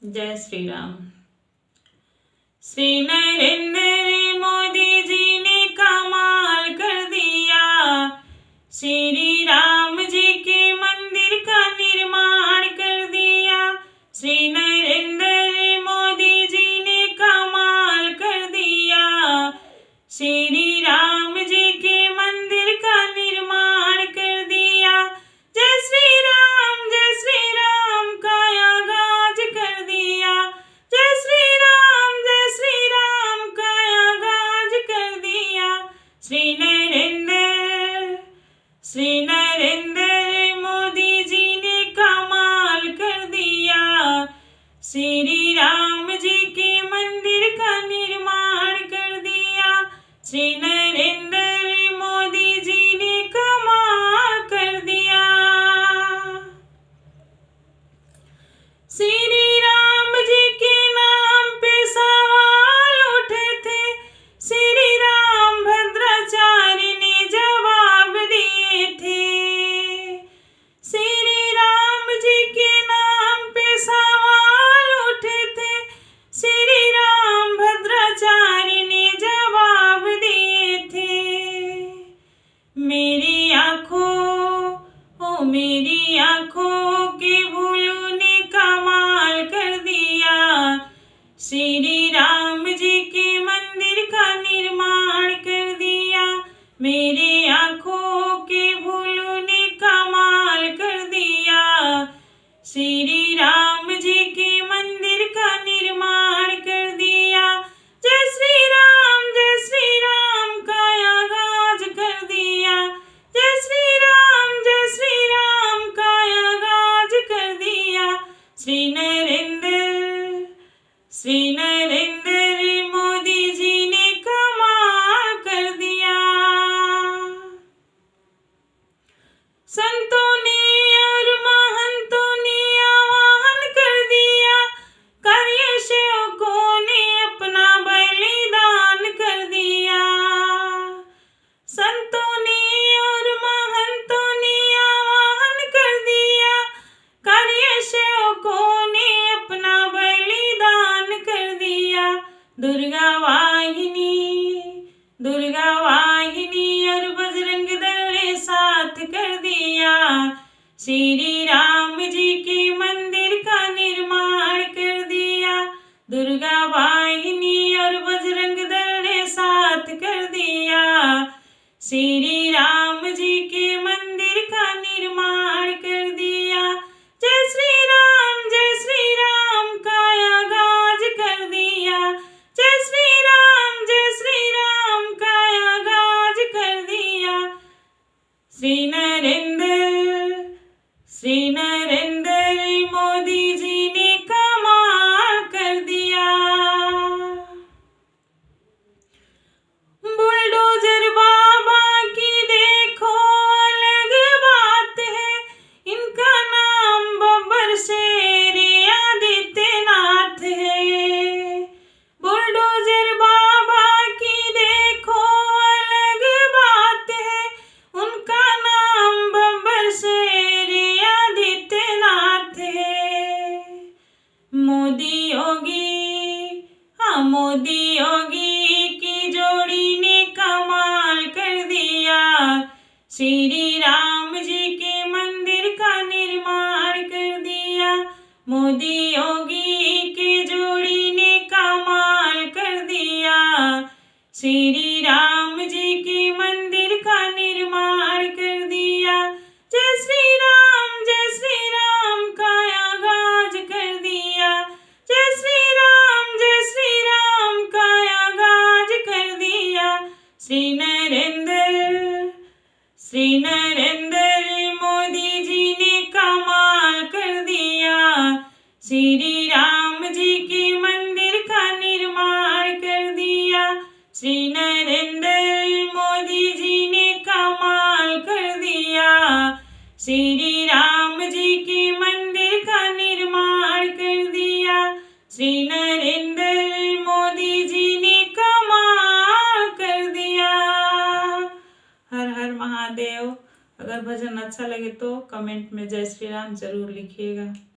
जय श्री राम। श्री नरेंद्र मोदी जी ने कमाल कर दिया, श्री राम जी के मंदिर का निर्माण कर दिया। श्री नरेंद्र मोदी जी ने कमाल कर दिया, श्री राम जी के मंदिर का निर्माण कर दिया। जय श्री राम का आगाज कर दिया, जय श्री राम का आगाज कर दिया। श्री नरेंद्र मोदी जी ने कमाल कर दिया, श्री राम जी के मंदिर का निर्माण कर दिया। श्री नरेंद्र मोदी जी ने कमाल कर दिया। श्री राम जी के नाम पे सवाल उठे थे, श्री राम भद्राचार्य ने जवाब दिए थे। श्री राम जी के नाम पे सवाल उठे थे, श्री राम भद्राचार्य ने जवाब दिए थे। मेरी आँखों के भूलों ने कमाल कर दिया, श्री राम जी के मंदिर का निर्माण कर दिया। मेरी आँखों के भूलों ने कमाल कर दिया, श्री राम जी के मंदिर का निर्माण कर दिया। जय श्री राम का आगाज कर दिया, जय श्री राम का आगाज कर दिया। श्री नरेंद्र मोदी जी ने कमाल कर दिया। संतों ने और महंतों ने आह्वान कर दिया, कार्य सेवकों ने अपना बलिदान कर दिया। संतों ने और महंतों ने आह्वान कर दिया, कार्य सेवकों ने अपना बलिदान कर दिया। दुर्गा वाहिनी और बजरंग दल ने साथ कर दिया, श्री राम जी के मंदिर का निर्माण कर दिया। दुर्गा वाहिनी और बजरंग दल ने साथ कर दिया, श्री राम जी के मंदिर का निर्माण कर दिया। जय श्री राम का आगाज कर दिया, जय श्री राम का आगाज कर दिया। श्री नरेंद्र मोदी जी ने कमाल कर दिया। बुलडोजर बाबा की देखो अलग बात है, इनका नाम बब्बर शेर आदित्यनाथ है। बुलडोजर बाबा की देखो अलग बात है, उनका नाम बब्बर शेर आदित्यनाथ है। मोदी योगी की जोड़ी ने कमाल कर दिया, श्री राम जी के मंदिर का निर्माण कर दिया। मोदी योगी की जोड़ी ने कमाल कर दिया, श्री राम जी के मंदिर का निर्माण कर दिया। जय श्री राम का आगाज कर दिया, जय श्री राम का आगाज कर दिया। श्री नरेंद्र मोदी जी ने कमाल कर दिया, श्री राम जी के मंदिर का निर्माण कर दिया। श्री नरेंद्र मोदी जी ने कमाल कर दिया, श्री राम जी के मंदिर का निर्माण कर दिया। श्री नरेंद्र मोदी जी ने कमाल कर दिया। हर हर महादेव। अगर भजन अच्छा लगे तो कमेंट में जय श्री राम जरूर लिखिएगा।